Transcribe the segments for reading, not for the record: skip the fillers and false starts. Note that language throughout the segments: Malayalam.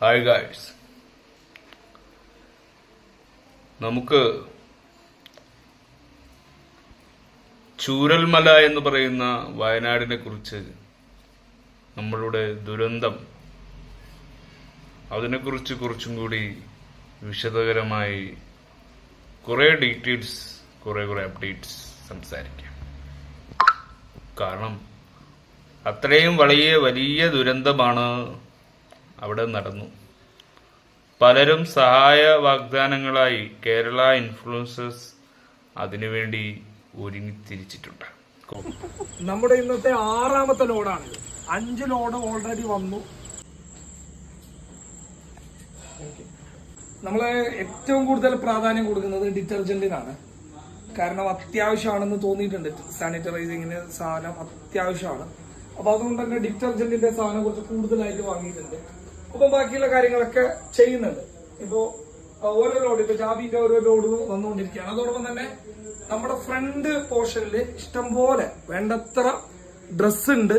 ഹായ് ഗായ്സ്, നമുക്ക് ചൂരൽമല എന്ന് പറയുന്ന വയനാടിനെ കുറിച്ച്, നമ്മളുടെ ദുരന്തം, അതിനെക്കുറിച്ച് കുറച്ചും കൂടി വിശദകരമായി കുറെ ഡീറ്റെയിൽസ്, കുറെ അപ്ഡേറ്റ്സ് സംസാരിക്കാം. കാരണം അത്രയും വലിയ ദുരന്തമാണ് അവിടെ നടന്നു. പലരും സഹായ വാഗ്ദാനങ്ങളായി കേരള ഇൻഫ്ലുവൻസേഴ്സ് അതിനുവേണ്ടി ഒരുങ്ങി തിരിച്ചിട്ടുണ്ട്. നമ്മുടെ ഇന്നത്തെ 6ാമത്തെ ലോഡാണ്. 5 ലോഡ് ഓൾറെഡി വന്നു. നമ്മള് ഏറ്റവും കൂടുതൽ പ്രാധാന്യം കൊടുക്കുന്നത് ഡിറ്റർജന്റിനാണ്. കാരണം അത്യാവശ്യമാണെന്ന് തോന്നിയിട്ടുണ്ട്. സാനിറ്റൈസിങ്ങിന് സാധനം അത്യാവശ്യമാണ്. അപ്പൊ അതുകൊണ്ട് തന്നെ ഡിറ്റർജന്റിന്റെ സാധനം കുറച്ച് കൂടുതലായിട്ട് വാങ്ങിയിട്ടുണ്ട്. അപ്പൊ ബാക്കിയുള്ള കാര്യങ്ങളൊക്കെ ചെയ്യുന്നുണ്ട്. ഇപ്പോ ഓരോ ലോഡ്, ഇപ്പൊ ജാബിന്റെ ഓരോ ലോഡ് വന്നുകൊണ്ടിരിക്കുകയാണ്. അതോടൊപ്പം തന്നെ നമ്മുടെ ഫ്രണ്ട് പോർഷനിൽ ഇഷ്ടംപോലെ വേണ്ടത്ര ഡ്രസ് ഉണ്ട്.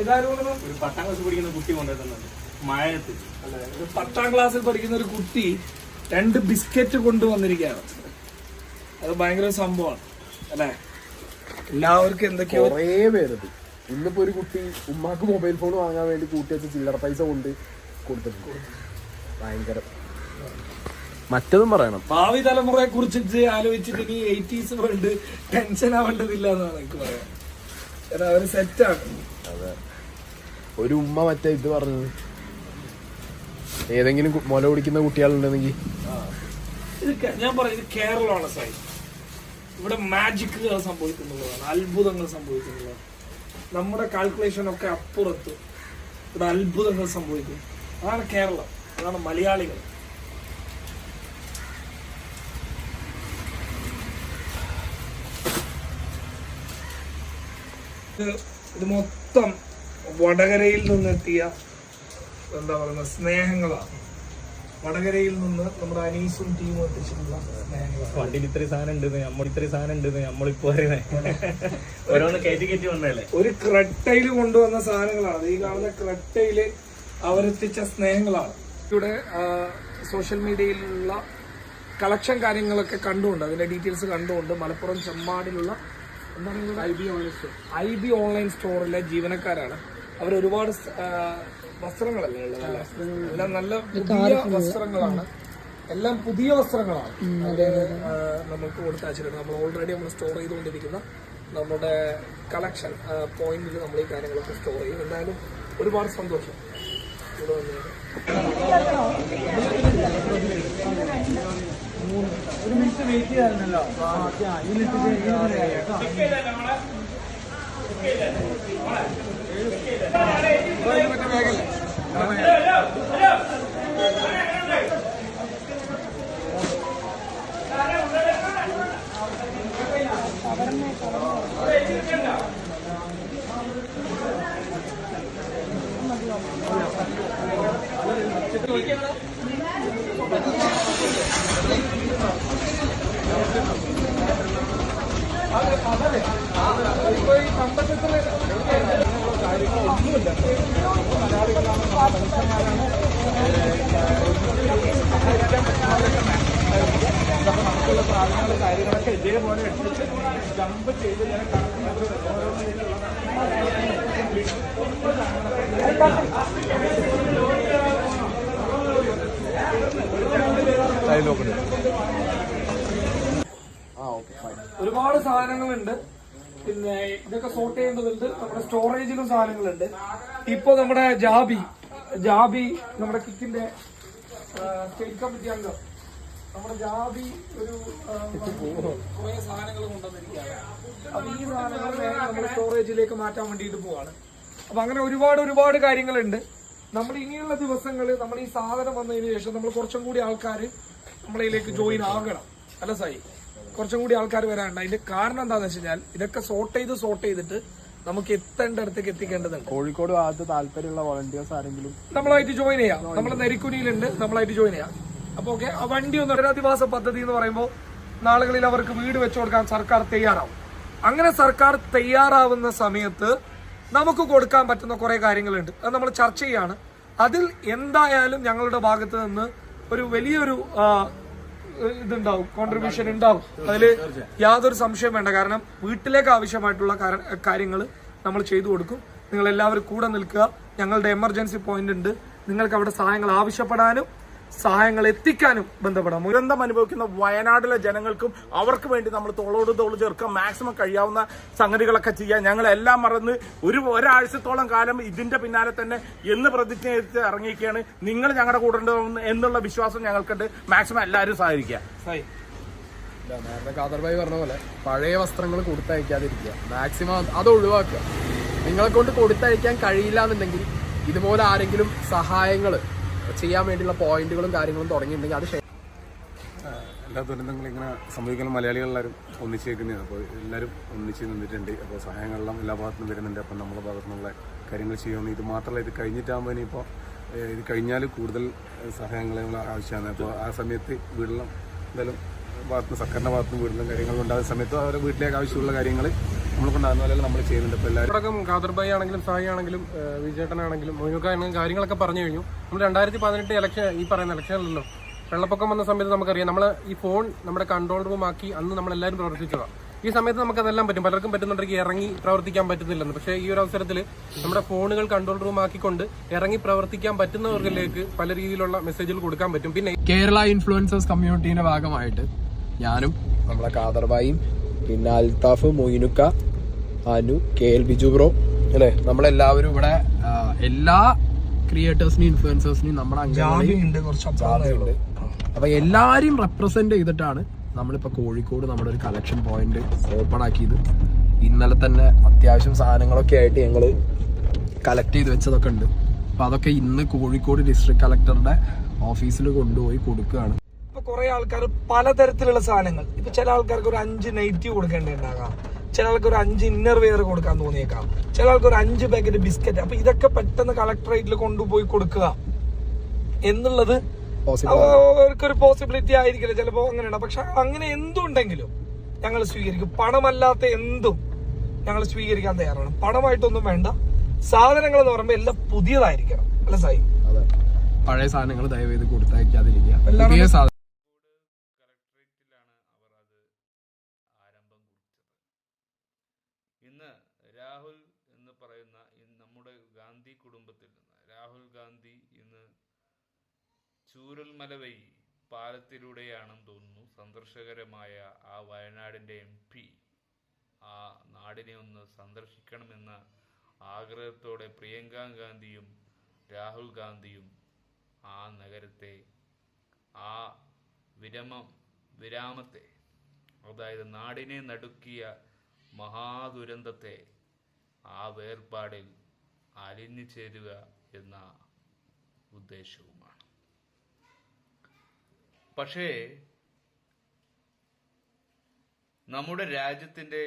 ഏതായാലും ഒരു 10ാം ക്ലാസ്സിൽ പഠിക്കുന്ന കുട്ടി കൊണ്ടുവരുന്നുണ്ട്. മഴയത്ത് ഒരു 10ാം ക്ലാസ്സിൽ പഠിക്കുന്ന ഒരു കുട്ടി 2 ബിസ്ക്കറ്റ് കൊണ്ടുവന്നിരിക്കുകയാണ്. അത് ഭയങ്കര സംഭവമാണ് അല്ലെ? എല്ലാവർക്കും എന്തൊക്കെയോ പേരത്. ഇന്നിപ്പോ ഒരു കുട്ടി ഉമ്മാക്ക് മൊബൈൽ ഫോൺ വാങ്ങാൻ വേണ്ടി കൂട്ടി വെച്ച ചില്ലറ പൈസ കൊണ്ട് കൊടുത്തിട്ടുണ്ട്. ഭയങ്കര മറ്റതും പറയണം. ഭാവി തലമുറയെ കുറിച്ച് ആലോചിച്ചിട്ട് ഇനി 80s വേൾഡ് ടെൻഷൻ ആവേണ്ടതില്ല എന്നാണ് എനിക്ക് പറയാം. കാരണം അവര് സെറ്റാണ്. അതെ, ഒരു ഉമ്മ മറ്റേ ഇത് പറഞ്ഞത്, ഏതെങ്കിലും മുല കുടിക്കുന്ന കുട്ടികളുണ്ടെങ്കിൽ ഇത് ഞാൻ പറയാം, ഇത് കേരളമാണ് സൈഡ്. ഇവിടെ മാജിക്കുകൾ സംഭവിക്കുന്നുള്ളതാണ്, അത്ഭുതങ്ങൾ സംഭവിക്കുന്നുള്ളതാണ്. നമ്മുടെ കാൽക്കുലേഷൻ ഒക്കെ അപ്പുറത്ത് ഇവിടെ അത്ഭുതങ്ങൾ സംഭവിക്കും. അതാണ് കേരളം, അതാണ് മലയാളികൾ. ഇത് മൊത്തം വടകരയിൽ നിന്നെത്തിയ എന്താ പറയുക സ്നേഹങ്ങളാണ്. വടകരയിൽ നിന്ന് നമ്മുടെ അനീസും ടീമും എത്തിച്ചിട്ടുള്ള സ്നേഹങ്ങളാണ്. വണ്ടിയിൽ ഇത്രയും സാധനം ഉണ്ടെന്ന്, നമ്മളിത്രയും സാധനം ഉണ്ടെന്ന് നമ്മളിപ്പോ ഓരോന്ന് കയറ്റി വന്നതല്ലേ. ഒരു ക്രെട്ടയിൽ കൊണ്ടുവന്ന സാധനങ്ങളാണ് ഈ കാണുന്ന. ക്രെട്ടയില് അവരെത്തിച്ച സ്നേഹങ്ങളാണ്. ഇവിടെ സോഷ്യൽ മീഡിയയിലുള്ള കളക്ഷൻ കാര്യങ്ങളൊക്കെ കണ്ടുകൊണ്ട്, അതിന്റെ ഡീറ്റെയിൽസ് കണ്ടുകൊണ്ട് മലപ്പുറം ചെമ്മാടിലുള്ള ഐബി ഓൺലൈൻ സ്റ്റോറിലെ ജീവനക്കാരാണ്. അവർ ഒരുപാട് വസ്ത്രങ്ങളല്ലേ ഉള്ളത്, എല്ലാം നല്ല പുതിയ വസ്ത്രങ്ങളാണ്, എല്ലാം പുതിയ വസ്ത്രങ്ങളാണ്. അത് നമുക്ക് കൊടുത്തയച്ചിട്ടുണ്ട്. നമ്മൾ ഓൾറെഡി നമ്മൾ സ്റ്റോർ ചെയ്തുകൊണ്ടിരിക്കുന്ന നമ്മുടെ കളക്ഷൻ പോയിന്റിൽ നമ്മൾ ഈ കാര്യങ്ങളൊക്കെ സ്റ്റോർ ചെയ്യും. എന്തായാലും ഒരുപാട് സന്തോഷം ഇവിടെ വന്നത്. ഒരു മിനിറ്റ് വെയിറ്റ് ചെയ്യാറുണ്ടല്ലോ. കാര്യങ്ങളൊക്കെ ഇതേപോലെ എടുത്തിട്ട് ജമ്പ് ചെയ്ത് ഒരുപാട് സാധനങ്ങളുണ്ട്. പിന്നെ ഇതൊക്കെ സോർട്ട് ചെയ്യേണ്ടതുണ്ട്. നമ്മുടെ സ്റ്റോറേജിലും സാധനങ്ങളുണ്ട്. ഇപ്പൊ നമ്മുടെ ജാബി നമ്മുടെ കിക്കിന്റെ സ്റ്റേറ്റ് കമ്മിറ്റി അംഗം നമ്മുടെ ജാബി ഒരു കുറെ സാധനങ്ങൾ കൊണ്ടുവന്നിരിക്കുകയാണ്. അപ്പൊ ഈ സാധനങ്ങൾ നമ്മുടെ സ്റ്റോറേജിലേക്ക് മാറ്റാൻ വേണ്ടിയിട്ട് പോവാണ്. അപ്പൊ അങ്ങനെ ഒരുപാട് കാര്യങ്ങളുണ്ട്. നമ്മൾ ഇനിയുള്ള ദിവസങ്ങളിൽ നമ്മൾ ഈ സാധനം വന്നതിന് ശേഷം നമ്മൾ കുറച്ചും കൂടി ആൾക്കാർ നമ്മളിലേക്ക് ജോയിൻ ആകണം. അല്ല സായി, കുറച്ചും കൂടി ആൾക്കാർ വരാനുണ്ട്. അതിന്റെ കാരണം എന്താണെന്ന് വെച്ച് കഴിഞ്ഞാൽ ഇതൊക്കെ സോർട്ട് ചെയ്തിട്ട് നമുക്ക് എത്തേണ്ട അടുത്തേക്ക് എത്തിക്കേണ്ടതുണ്ട്. കോഴിക്കോട് ഭാഗത്ത് താല്പര്യമുള്ള വോളണ്ടിയേഴ്സ് ആരെങ്കിലും നമ്മളായിട്ട് ജോയിൻ ചെയ്യാം. നമ്മുടെ നെരിക്കുനിയിലുണ്ട്, നമ്മളായിട്ട് ജോയിൻ ചെയ്യാം. അപ്പൊ ഓക്കെ, ആ വണ്ടി ഒന്ന് പുനരധിവാസ പദ്ധതി എന്ന് പറയുമ്പോൾ നാളുകളിൽ അവർക്ക് വീട് വെച്ചു കൊടുക്കാൻ സർക്കാർ തയ്യാറാവും. അങ്ങനെ സർക്കാർ തയ്യാറാവുന്ന സമയത്ത് നമുക്ക് കൊടുക്കാൻ പറ്റുന്ന കുറെ കാര്യങ്ങളുണ്ട്. അത് നമ്മൾ ചർച്ച ചെയ്യാണ്. അതിൽ എന്തായാലും ഞങ്ങളുടെ ഭാഗത്ത് നിന്ന് ഒരു വലിയൊരു ഇതുണ്ടാവും, കോൺട്രിബ്യൂഷൻ ഉണ്ടാവും. അതിൽ യാതൊരു സംശയം വേണ്ട. കാരണം വീട്ടിലേക്ക് ആവശ്യമായിട്ടുള്ള കാര്യങ്ങൾ നമ്മൾ ചെയ്തു കൊടുക്കും. നിങ്ങൾ എല്ലാവരും കൂടെ നിൽക്കുക. ഞങ്ങളുടെ എമർജൻസി പോയിന്റ് ഉണ്ട്. നിങ്ങൾക്ക് അവിടെ സഹായങ്ങൾ ആവശ്യപ്പെടാനും സഹായങ്ങൾ എത്തിക്കാനും ബന്ധപ്പെടാം. ദുരന്തം അനുഭവിക്കുന്ന വയനാട്ടിലെ ജനങ്ങൾക്കും അവർക്ക് വേണ്ടി നമ്മൾ തോളോട് തോൾ ചേർക്കാൻ മാക്സിമം കഴിയാവുന്ന സംഗതികളൊക്കെ ചെയ്യാൻ ഞങ്ങൾ എല്ലാം മറന്ന് ഒരാഴ്ചത്തോളം കാലം ഇതിന്റെ പിന്നാലെ തന്നെ എന്ന് പ്രതിജ്ഞ എടുത്ത് ഇറങ്ങിയിരിക്കുകയാണ്. നിങ്ങൾ ഞങ്ങളുടെ കൂടെ ഉണ്ടാവും എന്നുള്ള വിശ്വാസം ഞങ്ങൾക്കുണ്ട്. മാക്സിമം എല്ലാവരും സഹകരിക്കുക. നേരത്തെ ഖാദർഭായി പറഞ്ഞ പോലെ പഴയ വസ്ത്രങ്ങൾ കൊടുത്തയക്കാതിരിക്കുക, മാക്സിമം അത് ഒഴിവാക്കുക. നിങ്ങളെ കൊണ്ട് കൊടുത്തയക്കാൻ കഴിയില്ല എന്നുണ്ടെങ്കിൽ ഇതുപോലെ ആരെങ്കിലും സഹായങ്ങൾ ചെയ്യാൻ വേണ്ടിയുള്ള പോയിന്റുകളും കാര്യങ്ങളും തുടങ്ങിയിട്ടുണ്ടെങ്കിൽ അത് എല്ലാ ദുരന്തങ്ങളും ഇങ്ങനെ സംഭവിക്കുന്ന മലയാളികളെല്ലാവരും ഒന്നിച്ചേക്കുന്നതാണ്. അപ്പോൾ എല്ലാവരും ഒന്നിച്ച് നിന്നിട്ടുണ്ട്. അപ്പോൾ സഹായങ്ങളെല്ലാം എല്ലാ ഭാഗത്തുനിന്നും വരുന്നുണ്ട്. അപ്പം നമ്മുടെ ഭാഗത്തു നിന്നുള്ള കാര്യങ്ങൾ ചെയ്യണം. ഇത് മാത്രമല്ല, ഇത് കഴിഞ്ഞിട്ടാകുമ്പോൾ ഇനിയിപ്പോൾ ഇത് കഴിഞ്ഞാൽ കൂടുതൽ സഹായങ്ങൾ ആവശ്യമാണ്. അപ്പോൾ ആ സമയത്ത് വീടെല്ലാം എന്തായാലും ഭാഗത്തുനിന്ന് സർക്കാരിൻ്റെ ഭാഗത്തുനിന്ന് വീടെല്ലാം കാര്യങ്ങൾ ഉണ്ടാകുന്ന സമയത്ത് അവരുടെ വീട്ടിലേക്ക് ആവശ്യമുള്ള കാര്യങ്ങൾ നമ്മൾ കൊണ്ടാകുന്ന പോലെ നമ്മൾ ചെയ്യുന്നുണ്ട്. ഇപ്പോൾ എല്ലാവരും ഖാദർഭായി ആണെങ്കിലും സായി ആണെങ്കിലും വിജയേട്ടനാണെങ്കിലും മൊയ്നുക്കാണെങ്കിലും കാര്യങ്ങളൊക്കെ പറഞ്ഞു കഴിഞ്ഞു. നമ്മൾ 2018 ഇലക്ഷൻ, ഈ പറയുന്ന ഇലക്ഷനിലല്ലോ വെള്ളപ്പൊക്കം വന്ന സമയത്ത് നമുക്കറിയാം, നമ്മൾ ഈ ഫോൺ നമ്മുടെ കൺട്രോൾ റൂം ആക്കി അന്ന് നമ്മളെല്ലാവരും പ്രവർത്തിച്ചതാണ്. ഈ സമയത്ത് നമുക്കതെല്ലാം പറ്റും, പലർക്കും പറ്റുന്നുണ്ടെങ്കിൽ ഇറങ്ങി പ്രവർത്തിക്കാൻ പറ്റുന്നില്ലെന്ന്. പക്ഷേ ഈ ഒരു അവസരത്തിൽ നമ്മുടെ ഫോണുകൾ കൺട്രോൾ റൂം ആക്കിക്കൊണ്ട് ഇറങ്ങി പ്രവർത്തിക്കാൻ പറ്റുന്നവർക്കിലേക്ക് പല രീതിയിലുള്ള മെസ്സേജുകൾ കൊടുക്കാൻ പറ്റും. പിന്നെ കേരള ഇൻഫ്ലുവൻസേഴ്സ് കമ്മ്യൂണിറ്റീന്റെ ഭാഗമായിട്ട് ഞാനും നമ്മളെ ഖാദർഭായിയും പിന്നെ അൽത്താഫ്, മൊയ്നുക്ക, അനു, KL ബിജു ബ്രോ അല്ലെ, നമ്മളെല്ലാവരും ഇവിടെ എല്ലാ ക്രിയേറ്റേഴ്സിനെയും ഇൻഫ്ലുവൻസേഴ്സിനെയും നമ്മുടെ അംഗങ്ങളുണ്ട്. അപ്പൊ എല്ലാരെയും റെപ്രസെന്റ് ചെയ്തിട്ടാണ് നമ്മളിപ്പോ കോഴിക്കോട് നമ്മുടെ ഒരു കളക്ഷൻ പോയിന്റ് ഓപ്പൺ ആക്കിയത്. ഇന്നലെ തന്നെ അത്യാവശ്യം സാധനങ്ങളൊക്കെ ആയിട്ട് ഞങ്ങള് കളക്ട് ചെയ്ത് വെച്ചതൊക്കെ ഉണ്ട്. അപ്പൊ അതൊക്കെ ഇന്ന് കോഴിക്കോട് ഡിസ്ട്രിക്ട് കളക്ടറുടെ ഓഫീസിൽ കൊണ്ടുപോയി കൊടുക്കുകയാണ്. ഇപ്പൊ കുറെ ആൾക്കാർ പലതരത്തിലുള്ള സാധനങ്ങൾ, ഇപ്പൊ ചില ആൾക്കാർക്ക് ഒരു 5 നെഗറ്റീവ് കൊടുക്കേണ്ടിണ്ടാകാം, ചില ആൾക്ക് ഒരു 5 ഇന്നർ വെയർ കൊടുക്കാൻ തോന്നിയേക്കാം, ചില ആൾക്ക് ഒരു 5 പാക്കറ്റ് ബിസ്ക്കറ്റ്. അപ്പൊ ഇതൊക്കെ പെട്ടെന്ന് കളക്ടറേറ്റിൽ കൊണ്ടുപോയി കൊടുക്കുക എന്നുള്ളത് അവർക്കൊരു പോസിബിലിറ്റി ആയിരിക്കില്ല, ചിലപ്പോ അങ്ങനെയാണ്. പക്ഷെ അങ്ങനെ എന്തുണ്ടെങ്കിലും ഞങ്ങൾ സ്വീകരിക്കും. പണമല്ലാത്ത എന്തും ഞങ്ങൾ സ്വീകരിക്കാൻ തയ്യാറാണ്. പണമായിട്ടൊന്നും വേണ്ട. സാധനങ്ങൾ എന്ന് പറയുമ്പോൾ എല്ലാം പുതിയതായിരിക്കണം, അല്ല സായി? പഴയ സാധനങ്ങൾ ദയവേത് കൊടുത്തയക്കാതിരിക്കുക. ഇന്ന് രാഹുൽ എന്ന് പറയുന്ന നമ്മുടെ ഗാന്ധി കുടുംബത്തിൽ നിന്ന് രാഹുൽ ഗാന്ധി ഇന്ന് ചൂരൽമല വഴി പാലത്തിലൂടെയാണെന്ന് തോന്നുന്നു സന്ദർശകരമായ ആ വയനാടിൻ്റെ MP ആ നാടിനെ ഒന്ന് സന്ദർശിക്കണമെന്ന ആഗ്രഹത്തോടെ പ്രിയങ്ക ഗാന്ധിയും രാഹുൽ ഗാന്ധിയും ആ നഗരത്തെ, ആ വിരാമത്തെ, അതായത് നാടിനെ നടുക്കിയ മഹാദുരന്തത്തെ, ആ വേർപാടിൽ അലിഞ്ഞു ചേരുക എന്ന ഉദ്ദേശവുമാണ്. പക്ഷേ നമ്മുടെ രാജ്യത്തിൻ്റെ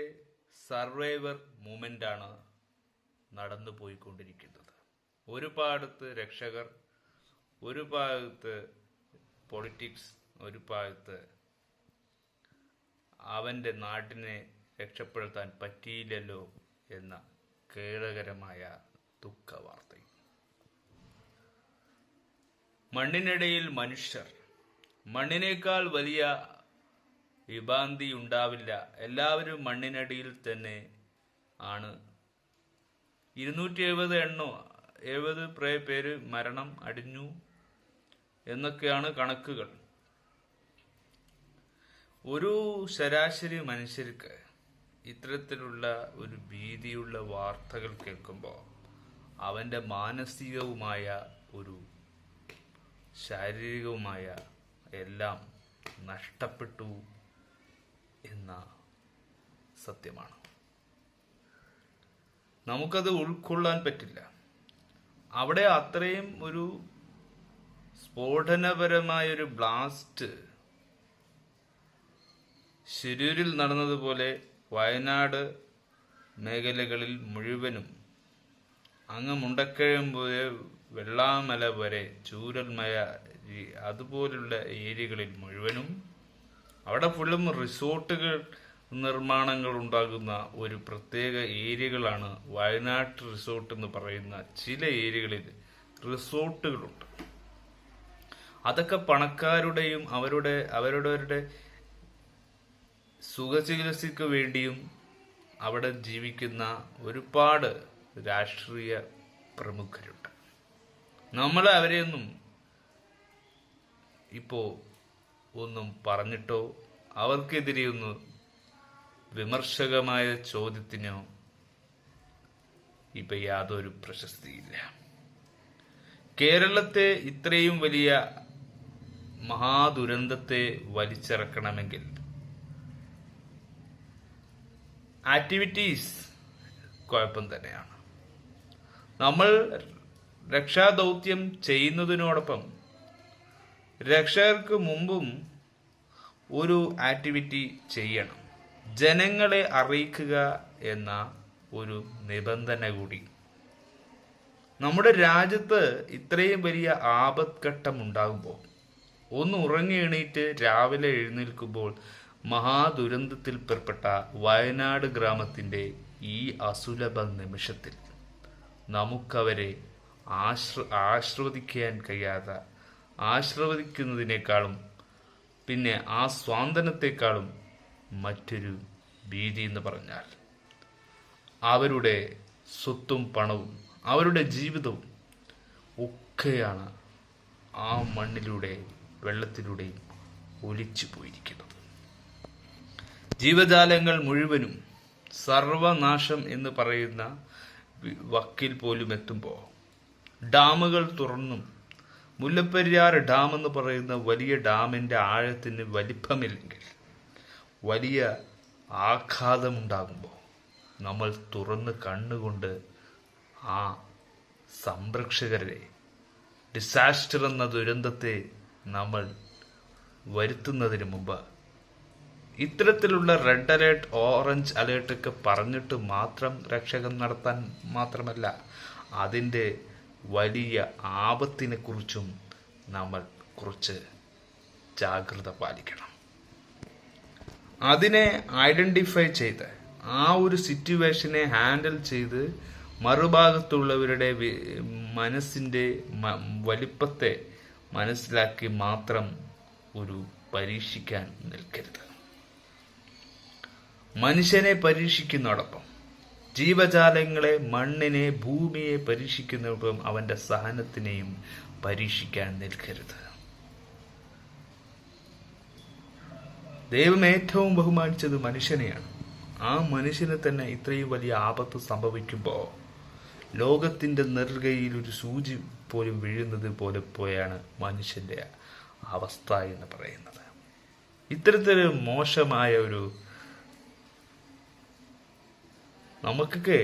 സർവൈവർ മൂവ്മെൻ്റാണ് നടന്നു പോയിക്കൊണ്ടിരിക്കുന്നത്. ഒരു ഭാഗത്ത് രക്ഷകർ, ഒരു ഭാഗത്ത് പൊളിറ്റിക്സ്, ഒരു ഭാഗത്ത് അവൻ്റെ നാട്ടിനെ രക്ഷപ്പെടുത്താൻ പറ്റിയില്ലല്ലോ എന്ന ഖേദകരമായ ദുഃഖവാർത്തയും. മണ്ണിനിടയിൽ മനുഷ്യർ, മണ്ണിനേക്കാൾ വലിയ വിഭ്രാന്തി ഉണ്ടാവില്ല. എല്ലാവരും മണ്ണിനടിയിൽ തന്നെ ആണ്. 270 പേര് മരണം അടിഞ്ഞു എന്നൊക്കെയാണ് കണക്കുകൾ. ഒരു ശരാശരി മനുഷ്യർക്ക് ഇത്തരത്തിലുള്ള ഒരു ഭീതിയുള്ള വാർത്തകൾ കേൾക്കുമ്പോൾ അവൻ്റെ മാനസികവുമായ ഒരു ശാരീരികവുമായ എല്ലാം നഷ്ടപ്പെട്ടു എന്ന സത്യമാണ്. നമുക്കത് ഉൾക്കൊള്ളാൻ പറ്റില്ല. അവിടെ അത്രയും ഒരു സ്ഫോടനപരമായൊരു ബ്ലാസ്റ്റ് ശിരൂരിൽ നടന്നതുപോലെ വയനാട് മേഖലകളിൽ മുഴുവനും അങ്ങ് മുണ്ടക്കയം വെള്ളാമല വരെ, ചൂരൽമല, അതുപോലുള്ള ഏരിയകളിൽ മുഴുവനും അവിടെ ഫുള്ളും റിസോർട്ടുകൾ നിർമ്മാണങ്ങൾ ഉണ്ടാകുന്ന ഒരു പ്രത്യേക ഏരിയകളാണ് വയനാട് റിസോർട്ട് എന്ന് പറയുന്ന ചില ഏരിയകളിൽ റിസോർട്ടുകളുണ്ട്. അതൊക്കെ പണക്കാരുടെയും അവരുടെ സുഖചികിത്സയ്ക്ക് വേണ്ടിയും അവിടെ ജീവിക്കുന്ന ഒരുപാട് രാഷ്ട്രീയ പ്രമുഖരുണ്ട്. നമ്മൾ അവരെയൊന്നും ഇപ്പോൾ ഒന്നും പറഞ്ഞിട്ടോ അവർക്കെതിരെയൊന്നും വിമർശകമായ ചോദ്യത്തിനോ ഇപ്പൊ യാതൊരു പ്രശസ്തിയില്ല. കേരളത്തെ ഇത്രയും വലിയ മഹാദുരന്തത്തെ വലിച്ചിറക്കണമെങ്കിൽ ആക്ടിവിറ്റീസ് കുഴപ്പം തന്നെയാണ്. നമ്മൾ രക്ഷാദൗത്യം ചെയ്യുന്നതിനോടൊപ്പം രക്ഷകർക്ക് മുമ്പും ഒരു ആക്ടിവിറ്റി ചെയ്യണം. ജനങ്ങളെ അറിയിക്കുക എന്ന ഒരു നിബന്ധന കൂടി. നമ്മുടെ രാജ്യത്ത് ഇത്രയും വലിയ ആപത്ഘട്ടം ഉണ്ടാകുമ്പോൾ ഒന്ന് ഉറങ്ങി എണീറ്റ് രാവിലെ എഴുന്നേൽക്കുമ്പോൾ മഹാദുരന്തത്തിൽപ്പെട്ട വയനാട് ഗ്രാമത്തിൻ്റെ ഈ അസുലഭ നിമിഷത്തിൽ നമുക്കവരെ ആശ്രവദിക്കാൻ കഴിയാതെ ആശ്രവദിക്കുന്നതിനേക്കാളും പിന്നെ ആ സ്വാന്തനത്തെക്കാളും മറ്റൊരു ഭീതി എന്ന് പറഞ്ഞാൽ അവരുടെ സ്വത്തും പണവും അവരുടെ ജീവിതവും ഒക്കെയാണ് ആ മണ്ണിലൂടെ വെള്ളത്തിലൂടെയും ഒലിച്ചു പോയിരിക്കുന്നത്. ജീവജാലങ്ങൾ മുഴുവനും സർവനാശം എന്ന് പറയുന്ന വക്കിൽ പോലും എത്തുമ്പോൾ ഡാമുകൾ തുറന്നും മുല്ലപ്പെരിയാർ ഡാം എന്ന് പറയുന്ന വലിയ ഡാമിൻ്റെ ആഴത്തിന് വലിപ്പമില്ലെങ്കിൽ വലിയ ആഘാതമുണ്ടാകുമ്പോൾ നമ്മൾ തുറന്ന് കണ്ണുകൊണ്ട് ആ സംരക്ഷകരെ ഡിസാസ്റ്റർ എന്ന ദുരന്തത്തെ നമ്മൾ വരുത്തുന്നതിന് മുമ്പ് ഇത്തരത്തിലുള്ള റെഡ് അലേർട്ട് ഓറഞ്ച് അലേർട്ടൊക്കെ പറഞ്ഞിട്ട് മാത്രം രക്ഷകം നടത്താൻ മാത്രമല്ല അതിൻ്റെ വലിയ ആപത്തിനെ കുറിച്ചും നമ്മൾ കുറച്ച് ജാഗ്രത പാലിക്കണം. അതിനെ ഐഡന്റിഫൈ ചെയ്ത് ആ ഒരു സിറ്റുവേഷനെ ഹാൻഡിൽ ചെയ്ത് മറുഭാഗത്തുള്ളവരുടെ മനസ്സിൻ്റെ വലിപ്പത്തെ മനസ്സിലാക്കി മാത്രം ഒരു പരീക്ഷിക്കാൻ നിൽക്കരുത്. മനുഷ്യനെ പരീക്ഷിക്കുന്നതോടൊപ്പം ജീവജാലങ്ങളെ, മണ്ണിനെ, ഭൂമിയെ പരീക്ഷിക്കുന്നതോടൊപ്പം അവന്റെ സഹനത്തിനെയും പരീക്ഷിക്കാൻ നിൽക്കരുത്. ദൈവം ഏറ്റവും ബഹുമാനിച്ചത് മനുഷ്യനെയാണ്. ആ മനുഷ്യന് തന്നെ ഇത്രയും വലിയ ആപത്ത് സംഭവിക്കുമ്പോൾ ലോകത്തിന്റെ നെറുകയിൽ ഒരു സൂചി പോലും വീഴുന്നത് പോലെ പോയാണ് മനുഷ്യന്റെ അവസ്ഥ എന്ന് പറയുന്നത്. ഇത്തരത്തിലൊരു മോശമായ ഒരു നമുക്കൊക്കെ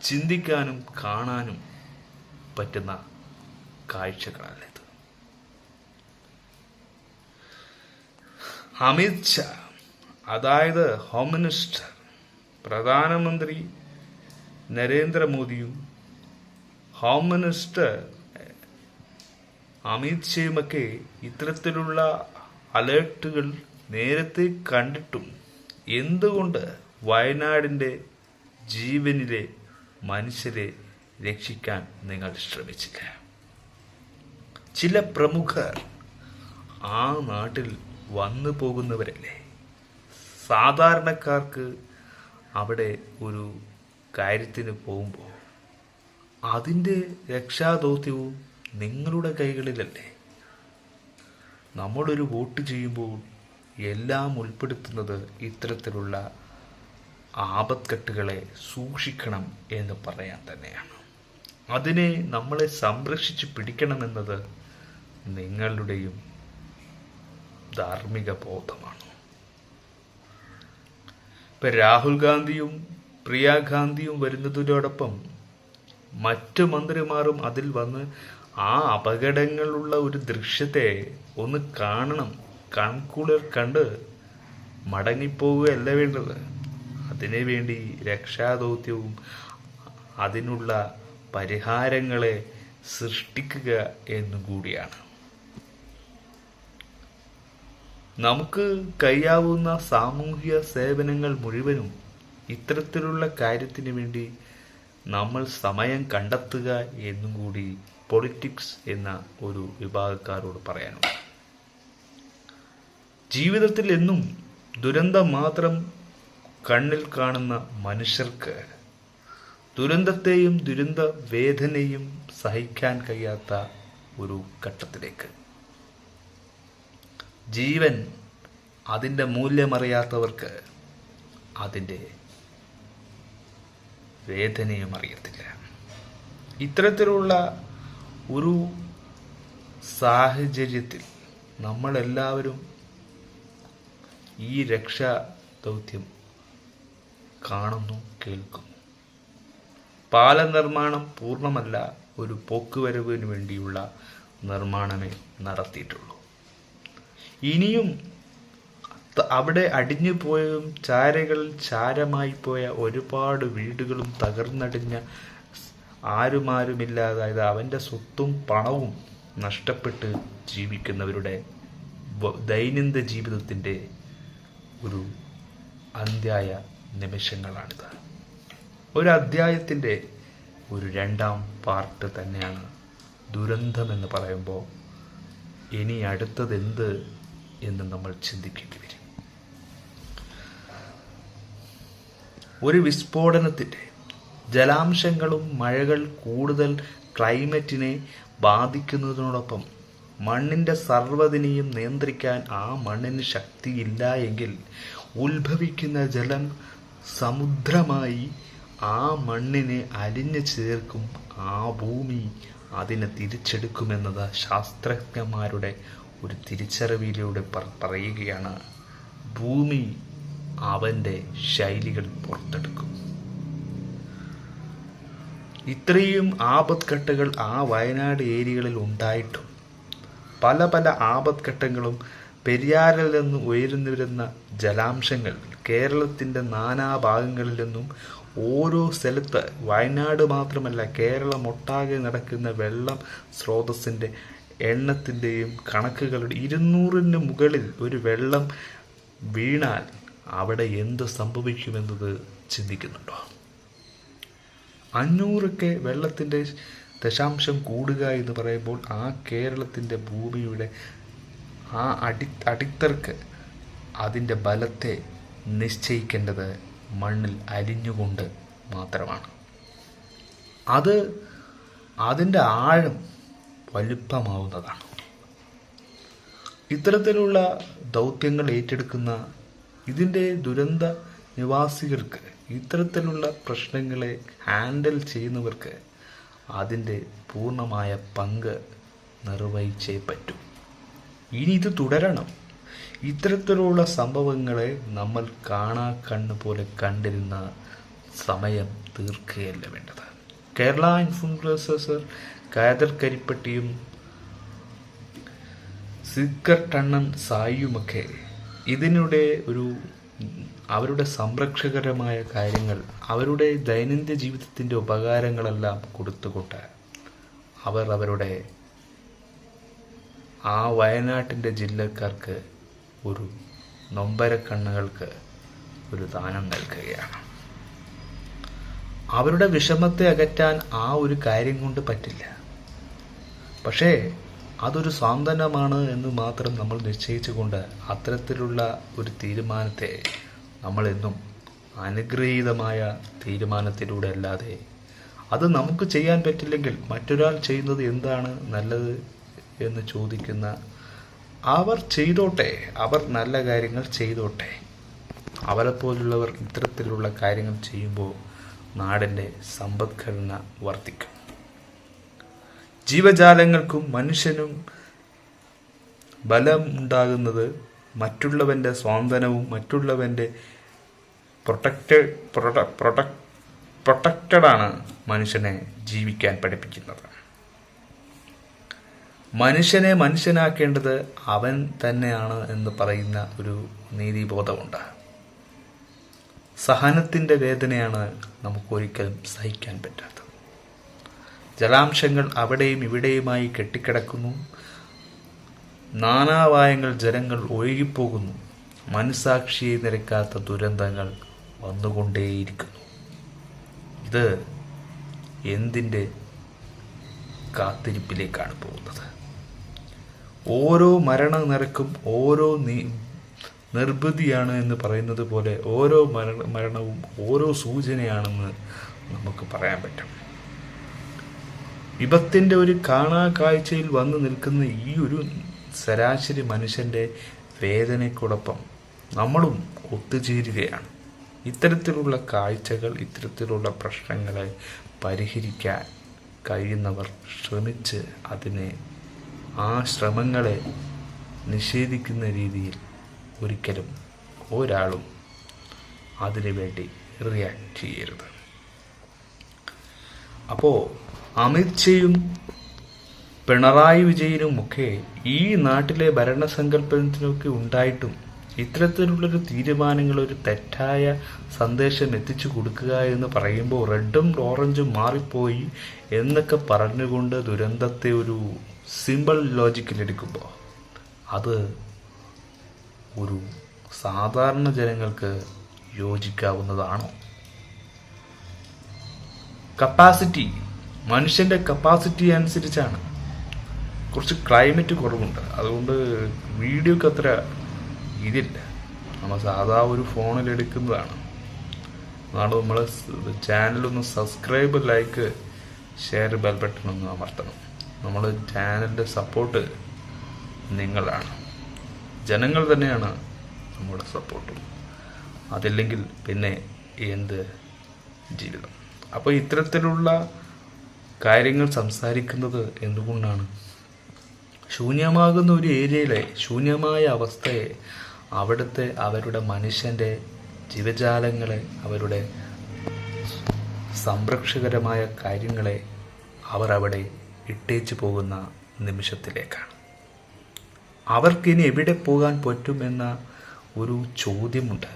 ചിന്തിക്കാനും കാണാനും പറ്റുന്ന കാഴ്ചകളല്ല ഇത്. അമിത് ഷാ, അതായത് ഹോം മിനിസ്റ്റർ പ്രധാനമന്ത്രി നരേന്ദ്രമോദിയും ഹോം മിനിസ്റ്റർ അമിത് ഷായുമൊക്കെ ഇത്തരത്തിലുള്ള അലേർട്ടുകൾ നേരത്തെ കണ്ടിട്ടും എന്തുകൊണ്ട് വയനാടിൻ്റെ ജീവനിലെ മനുഷ്യരെ രക്ഷിക്കാൻ നിങ്ങൾ ശ്രമിച്ചില്ല? ചില പ്രമുഖർ ആ നാട്ടിൽ വന്നു പോകുന്നവരല്ലേ. സാധാരണക്കാർക്ക് അവിടെ ഒരു കാര്യത്തിന് പോകുമ്പോൾ അതിൻ്റെ രക്ഷാദൗത്യവും നിങ്ങളുടെ കൈകളിലല്ലേ. നമ്മളൊരു വോട്ട് ചെയ്യുമ്പോൾ എല്ലാം ഉൾപ്പെടുത്തുന്നത് ഇത്തരത്തിലുള്ള ആപത്കെട്ടുകളെ സൂക്ഷിക്കണം എന്ന് പറയാൻ തന്നെയാണ്. അതിനെ നമ്മളെ സംരക്ഷിച്ച് പിടിക്കണമെന്നത് നിങ്ങളുടെയും ധാർമ്മിക ബോധമാണ്. ഇപ്പൊ രാഹുൽ ഗാന്ധിയും പ്രിയ ഗാന്ധിയും വരുന്നതിനോടൊപ്പം മറ്റു മന്ത്രിമാരും അതിൽ വന്ന് ആ അപകടങ്ങളുള്ള ഒരു ദൃശ്യത്തെ ഒന്ന് കാണണം, കൺകുളിർ കണ്ട് മടങ്ങിപ്പോവുകയല്ല വേണ്ടത്. അതിനു വേണ്ടി രക്ഷാദൗത്യവും അതിനുള്ള പരിഹാരങ്ങളെ സൃഷ്ടിക്കുക എന്നും കൂടിയാണ്. നമുക്ക് കഴിയാവുന്ന സാമൂഹിക സേവനങ്ങൾ മുഴുവനും ഇത്തരത്തിലുള്ള കാര്യത്തിന് വേണ്ടി നമ്മൾ സമയം കണ്ടെത്തുക എന്നും കൂടി പൊളിറ്റിക്സ് എന്ന ഒരു വിഭാഗക്കാരോട് പറയാനുണ്ട്. ജീവിതത്തിൽ എന്നും ദുരന്തം മാത്രം കണ്ണിൽ കാണുന്ന മനുഷ്യർക്ക് ദുരന്തത്തെയും ദുരന്ത വേദനയും സഹിക്കാൻ കഴിയാത്ത ഒരു ഘട്ടത്തിലേക്ക്, ജീവൻ അതിൻ്റെ മൂല്യമറിയാത്തവർക്ക് അതിൻ്റെ വേദനയും അറിയത്തില്ല. ഇത്തരത്തിലുള്ള ഒരു സാഹചര്യത്തിൽ നമ്മളെല്ലാവരും ഈ രക്ഷാ ദൗത്യം കാണുന്നു, കേൾക്കുന്നു. പാല നിർമ്മാണം പൂർണ്ണമല്ല, ഒരു പോക്കുവരവിന് വേണ്ടിയുള്ള നിർമ്മാണമേ നടത്തിയിട്ടുള്ളൂ. ഇനിയും അവിടെ അടിഞ്ഞു പോയതും ചാരകളിൽ ചാരമായി പോയ ഒരുപാട് വീടുകളും തകർന്നടിഞ്ഞ ആരുമാരുമില്ലാതായത് അവൻ്റെ സ്വത്തും പണവും നഷ്ടപ്പെട്ട് ജീവിക്കുന്നവരുടെ ദൈനംദിന ജീവിതത്തിൻ്റെ ഒരു അന്ത്യായ നിമിഷങ്ങളാണിത്. ഒരു അധ്യായത്തിൻ്റെ ഒരു രണ്ടാം പാർട്ട് തന്നെയാണ് ദുരന്തമെന്ന് പറയുമ്പോൾ ഇനി അടുത്തതെന്ത് എന്ന് നമ്മൾ ചിന്തിക്കേണ്ടി വരും. ഒരു വിസ്ഫോടനത്തിൻ്റെ ജലാംശങ്ങളും മഴകൾ കൂടുതൽ ക്ലൈമറ്റിനെ ബാധിക്കുന്നതിനോടൊപ്പം മണ്ണിൻ്റെ സർവ്വതിനെയും നിയന്ത്രിക്കാൻ ആ മണ്ണിന് ശക്തിയില്ല എങ്കിൽ ഉത്ഭവിക്കുന്ന ജലം സമുദ്രമായി ആ മണ്ണിനെ അലിഞ്ഞു ചേർക്കും. ആ ഭൂമി അതിനെ തിരിച്ചെടുക്കുമെന്നത് ശാസ്ത്രജ്ഞന്മാരുടെ ഒരു തിരിച്ചറിവിലൂടെ പറയുകയാണ്. ഭൂമി അവൻ്റെ ശൈലികൾ പുറത്തെടുക്കും. ഇത്രയും ആപത്ഘട്ടങ്ങൾ ആ വയനാട് ഏരിയകളിൽ ഉണ്ടായിട്ടും പല പല ആപത്ഘട്ടങ്ങളും പെരിയാറിൽ നിന്ന് ഉയർന്നു വരുന്ന ജലാംശങ്ങൾ കേരളത്തിൻ്റെ നാനാഭാഗങ്ങളിൽ നിന്നും ഓരോ സ്ഥലത്ത്, വയനാട് മാത്രമല്ല കേരളമൊട്ടാകെ നടക്കുന്ന വെള്ളം സ്രോതസ്സിൻ്റെ എണ്ണത്തിൻ്റെയും കണക്കുകളുടെ 200-ന് മുകളിൽ ഒരു വെള്ളം വീണാൽ അവിടെ എന്ത് സംഭവിക്കുമെന്നത് ചിന്തിക്കുന്നുണ്ടോ? 500 വെള്ളത്തിൻ്റെ ദശാംശം കൂടുക എന്ന് പറയുമ്പോൾ ആ കേരളത്തിൻ്റെ ഭൂമിയുടെ ആ അടിത്തർക്ക് അതിൻ്റെ ബലത്തെ നിശ്ചയിക്കേണ്ടത് മണ്ണിൽ അലിഞ്ഞുകൊണ്ട് മാത്രമാണ്. അതിൻ്റെ ആഴം വലുപ്പമാവുന്നതാണ്. ഇത്തരത്തിലുള്ള ദൗത്യങ്ങൾ ഏറ്റെടുക്കുന്ന ഇതിൻ്റെ ദുരന്ത നിവാസികൾക്ക്, ഇത്തരത്തിലുള്ള പ്രശ്നങ്ങളെ ഹാൻഡിൽ ചെയ്യുന്നവർക്ക് അതിൻ്റെ പൂർണ്ണമായ പങ്ക് നിർവഹിച്ചേ പറ്റൂ. ഇനി ഇത് തുടരണം. ഇത്തരത്തിലുള്ള സംഭവങ്ങളെ നമ്മൾ കാണാ കണ്ണ് പോലെ കണ്ടിരുന്ന സമയം തീർക്കുകയല്ല വേണ്ടത്. കേരള ഇൻഫ്ലുവൻസർ കാദർ കരിപ്പട്ടിയും സിക്കർ ടണ്ണൻ സായിയുമൊക്കെ ഇതിനിടെ അവരുടെ സംരക്ഷകരമായ കാര്യങ്ങൾ, അവരുടെ ദൈനംദിന ജീവിതത്തിൻ്റെ ഉപകാരങ്ങളെല്ലാം കൊടുത്തുകൊണ്ട് അവരുടെ ആ വയനാട്ടിൻ്റെ ജില്ലക്കാർക്ക് ഒരു നൊമ്പരക്കണ്ണുകൾക്ക് ഒരു ദാനം നൽകുകയാണ്. അവരുടെ വിഷമത്തെ അകറ്റാൻ ആ ഒരു കാര്യം കൊണ്ട് പറ്റില്ല, പക്ഷേ അതൊരു സാന്ത്വനമാണ് എന്ന് മാത്രം നമ്മൾ നിശ്ചയിച്ചുകൊണ്ട് അത്തരത്തിലുള്ള ഒരു തീരുമാനത്തെ നമ്മളെന്നും അനുഗ്രഹീതമായ തീരുമാനത്തിലൂടെ അല്ലാതെ അത് നമുക്ക് ചെയ്യാൻ പറ്റില്ലെങ്കിൽ മറ്റൊരാൾ ചെയ്യുന്നത് എന്താണ് നല്ലത് എന്ന് ചോദിക്കുന്ന അവർ ചെയ്തോട്ടെ, അവർ നല്ല കാര്യങ്ങൾ ചെയ്തോട്ടെ. അവരെപ്പോലുള്ളവർ ഇത്തരത്തിലുള്ള കാര്യങ്ങൾ ചെയ്യുമ്പോൾ നാടിൻ്റെ സമ്പദ്ഘടന വർദ്ധിക്കും. ജീവജാലങ്ങൾക്കും മനുഷ്യനും ബലം ഉണ്ടാകുന്നത് മറ്റുള്ളവൻ്റെ സ്വാന്തനവും മറ്റുള്ളവൻ്റെ പ്രൊട്ടക്റ്റഡാണ് മനുഷ്യനെ ജീവിക്കാൻ പഠിപ്പിക്കുന്നത്. മനുഷ്യനെ മനുഷ്യനാക്കേണ്ടത് അവൻ തന്നെയാണ് എന്ന് പറയുന്ന ഒരു നീതിബോധമുണ്ട്. സഹനത്തിൻ്റെ വേദനയാണ് നമുക്കൊരിക്കലും സഹിക്കാൻ പറ്റാത്തത്. ജലാംശങ്ങൾ അവിടെയും ഇവിടെയുമായി കെട്ടിക്കിടക്കുന്നു. നാനാവായങ്ങൾ ജലങ്ങൾ ഒഴുകിപ്പോകുന്നു. മനസാക്ഷിയെ നിരക്കാത്ത ദുരന്തങ്ങൾ വന്നുകൊണ്ടേയിരിക്കുന്നു. ഇത് എന്തിൻ്റെ കാത്തിരിപ്പിലേക്കാണ് പോകുന്നത്? ഓരോ മരണനിരക്കും ഓരോ നിർബന്ധിയാണ് എന്ന് പറയുന്നത് പോലെ ഓരോ മരണവും ഓരോ സൂചനയാണെന്ന് നമുക്ക് പറയാൻ പറ്റും. വിപത്തിൻ്റെ ഒരു കാണാക്കാഴ്ചയിൽ വന്നു നിൽക്കുന്ന ഈ ഒരു ശരാശരി മനുഷ്യൻ്റെ വേദനയ്ക്കൊടൊപ്പം നമ്മളും ഒത്തുചേരുകയാണ്. ഇത്തരത്തിലുള്ള കാഴ്ചകൾ, ഇത്തരത്തിലുള്ള പ്രശ്നങ്ങളെ പരിഹരിക്കാൻ കഴിയുന്നവർ ശ്രമിച്ച് ആ ശ്രമങ്ങളെ നിഷേധിക്കുന്ന രീതിയിൽ ഒരിക്കലും ഒരാളും അതിനു വേണ്ടി റിയാക്ട് ചെയ്യരുത്. അപ്പോൾ അമിത്ഷയും പിണറായി വിജയനുമൊക്കെ ഈ നാട്ടിലെ ഭരണസങ്കല്പത്തിനൊക്കെ ഉണ്ടായിട്ടും ഇത്തരത്തിലുള്ളൊരു തീരുമാനങ്ങൾ, ഒരു തെറ്റായ സന്ദേശം എത്തിച്ചു കൊടുക്കുക എന്ന് പറയുമ്പോൾ റെഡും ഓറഞ്ചും മാറിപ്പോയി എന്നൊക്കെ പറഞ്ഞുകൊണ്ട് ദുരന്തത്തെ ഒരു സിമ്പിൾ ലോജിക്കിലെടുക്കുമ്പോൾ അത് ഒരു സാധാരണ ജനങ്ങൾക്ക് യോജിക്കാവുന്നതാണോ? മനുഷ്യൻ്റെ കപ്പാസിറ്റി അനുസരിച്ചാണ്. കുറച്ച് ക്ലൈമറ്റ് കുറവുണ്ട്, അതുകൊണ്ട് വീഡിയോക്ക് അത്ര ഇതില്ല. നമ്മൾ സാധാ ഒരു ഫോണിൽ എടുക്കുന്നതാണ്. നാളെ നമ്മളെ ചാനലൊന്ന് subscribe, like, share, bell button ഒന്ന് അമർത്തണം. നമ്മൾ ചാനലിൻ്റെ സപ്പോർട്ട് നിങ്ങളാണ്, ജനങ്ങൾ തന്നെയാണ് നമ്മുടെ സപ്പോർട്ടും. അതില്ലെങ്കിൽ പിന്നെ എന്ത് ജീവിതം? അപ്പോൾ ഇത്തരത്തിലുള്ള കാര്യങ്ങൾ സംസാരിക്കുന്നത് എന്തുകൊണ്ടാണ്? ശൂന്യമാകുന്ന ഒരു ഏരിയയിലെ ശൂന്യമായ അവസ്ഥയെ, അവരുടെ മനുഷ്യൻ്റെ ജീവജാലങ്ങളെ, അവരുടെ സംരക്ഷകരമായ കാര്യങ്ങളെ അവർ അവിടെ ഇട്ടേച്ചു പോകുന്ന നിമിഷത്തിലേക്കാണ്. അവർക്കിനി എവിടെ പോകാൻ പറ്റുമെന്ന ഒരു ചോദ്യമുണ്ട്.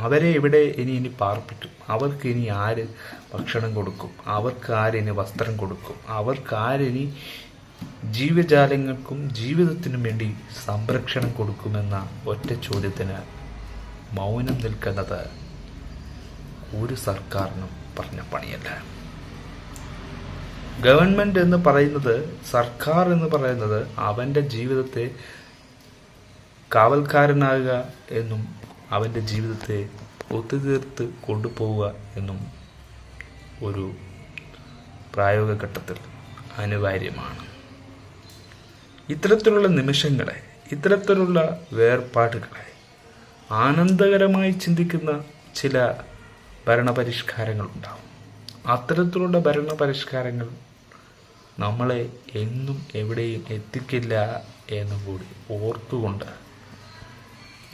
അവരെ എവിടെ ഇനി പാർപ്പിക്കും? അവർക്ക് ഇനി ആര് ഭക്ഷണം കൊടുക്കും? അവർക്ക് ആരിനി വസ്ത്രം കൊടുക്കും? അവർക്ക് ആരിനി ജീവജാലങ്ങൾക്കും ജീവിതത്തിനും വേണ്ടി സംരക്ഷണം കൊടുക്കുമെന്ന ഒറ്റ ചോദ്യത്തിന് മൗനം നിൽക്കുന്നത് ഒരു സർക്കാരിനും പറഞ്ഞ പണിയല്ല. ഗവൺമെൻറ് എന്ന് പറയുന്നത്, സർക്കാർ എന്ന് പറയുന്നത് അവൻ്റെ ജീവിതത്തെ കാവൽക്കാരനാകുക എന്നും അവൻ്റെ ജീവിതത്തെ ഒത്തുതീർത്ത് കൊണ്ടുപോവുക എന്നും ഒരു പ്രായോഗിക ഘട്ടത്തിൽ അനിവാര്യമാണ്. ഇത്തരത്തിലുള്ള നിമിഷങ്ങളെ, ഇത്തരത്തിലുള്ള വേർപാടുകളെ ആനന്ദകരമായി ചിന്തിക്കുന്ന ചില ഭരണപരിഷ്കാരങ്ങളുണ്ടാവും. അത്തരത്തിലുള്ള ഭരണപരിഷ്കാരങ്ങൾ നമ്മളെ എന്നും എവിടെയും എത്തിക്കില്ല എന്നും കൂടി ഓർത്തുകൊണ്ട്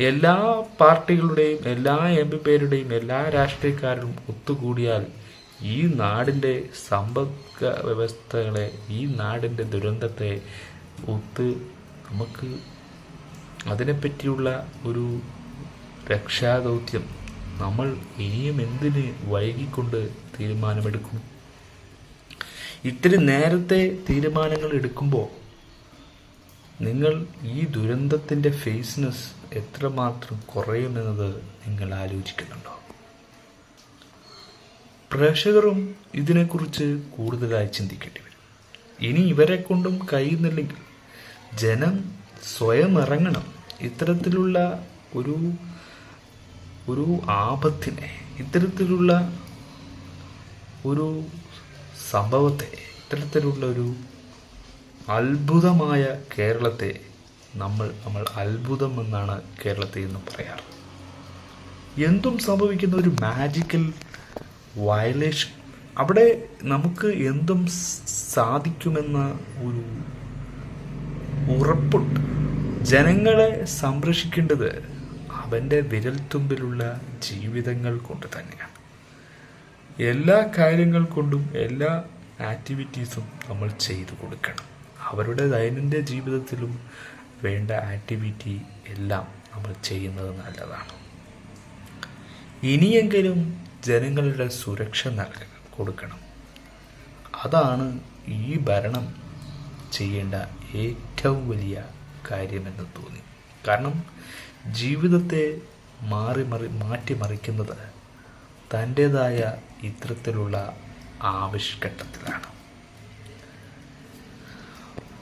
എല്ലാ പാർട്ടികളുടെയും, എല്ലാ MP-മാരുടെയും, എല്ലാ രാഷ്ട്രീയക്കാരും ഒത്തുകൂടിയാൽ ഈ നാടിൻ്റെ സമ്പദ് വ്യവസ്ഥകളെ, ഈ നാടിൻ്റെ ദുരന്തത്തെ നമുക്ക് അതിനെപ്പറ്റിയുള്ള ഒരു രക്ഷാദൗത്യം നമ്മൾ ഇനിയും എന്തിന് വൈകിക്കൊണ്ട് തീരുമാനമെടുക്കും? ഇത്തിരി നേരത്തെ തീരുമാനങ്ങൾ എടുക്കുമ്പോൾ നിങ്ങൾ ഈ ദുരന്തത്തിൻ്റെ ഫേസ്നെസ് എത്രമാത്രം കുറയുമെന്നത് നിങ്ങൾ ആലോചിക്കുന്നുണ്ടോ? പ്രേക്ഷകരും ഇതിനെക്കുറിച്ച് കൂടുതലായി ചിന്തിക്കേണ്ടി വരും. ഇനി ഇവരെ കൊണ്ടും കഴിയുന്നില്ലെങ്കിൽ ജനം സ്വയം ഇറങ്ങണം. ഇത്തരത്തിലുള്ള ഒരു ആപത്തിനെ, ഇത്തരത്തിലുള്ള ഒരു സംഭവത്തെ, ഇത്തരത്തിലുള്ള ഒരു അത്ഭുതമായ കേരളത്തെ നമ്മൾ അത്ഭുതം എന്നാണ് കേരളത്തെ ഇന്ന് പറയാറ്. എന്തും സംഭവിക്കുന്ന ഒരു മാജിക്കൽ വയലേഷൻ, അവിടെ നമുക്ക് എന്തും സാധിക്കുമെന്ന ഒരു ഉറപ്പുണ്ട്. ജനങ്ങളെ സംരക്ഷിക്കേണ്ടത് അവൻ്റെ വിരൽത്തുമ്പിലുള്ള ജീവിതങ്ങൾ കൊണ്ട് തന്നെയാണ്. എല്ലാ കാര്യങ്ങൾ കൊണ്ടും എല്ലാ ആക്ടിവിറ്റീസും നമ്മൾ ചെയ്തു കൊടുക്കണം. അവരുടെ ദൈനംദിന ജീവിതത്തിലും വേണ്ട ആക്ടിവിറ്റി എല്ലാം നമ്മൾ ചെയ്യുന്നത് നല്ലതാണ്. ഇനിയെങ്കിലും ജനങ്ങളുടെ സുരക്ഷ കൊടുക്കണം. അതാണ് ഈ ഭരണം ചെയ്യേണ്ട ഏറ്റവും വലിയ കാര്യമെന്ന് തോന്നി. കാരണം ജീവിതത്തെ മാറ്റിമറിക്കുന്നത് തൻ്റേതായ ഇത്തരത്തിലുള്ള ആവശ്യഘട്ടത്തിലാണ്.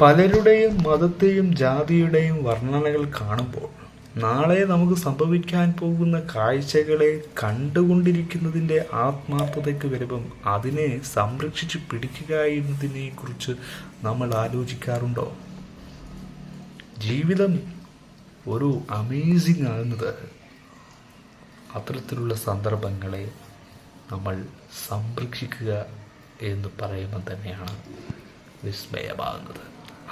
പലരുടെയും മതത്തെയും ജാതിയുടെയും വർണ്ണനകൾ കാണുമ്പോൾ നാളെ നമുക്ക് സംഭവിക്കാൻ പോകുന്ന കാഴ്ചകളെ കണ്ടുകൊണ്ടിരിക്കുന്നതിൻ്റെ ആത്മാർത്ഥതയ്ക്ക് വരുമ്പം അതിനെ സംരക്ഷിച്ച് പിടിക്കുക എന്നതിനെ കുറിച്ച് നമ്മൾ ആലോചിക്കാറുണ്ടോ? ജീവിതം ഒരു അമേസിങ് ആകുന്നത് അത്തരത്തിലുള്ള സന്ദർഭങ്ങളെ നമ്മൾ സംരക്ഷിക്കുക എന്ന് പറയുമ്പോൾ തന്നെയാണ് വിസ്മയമാകുന്നത്.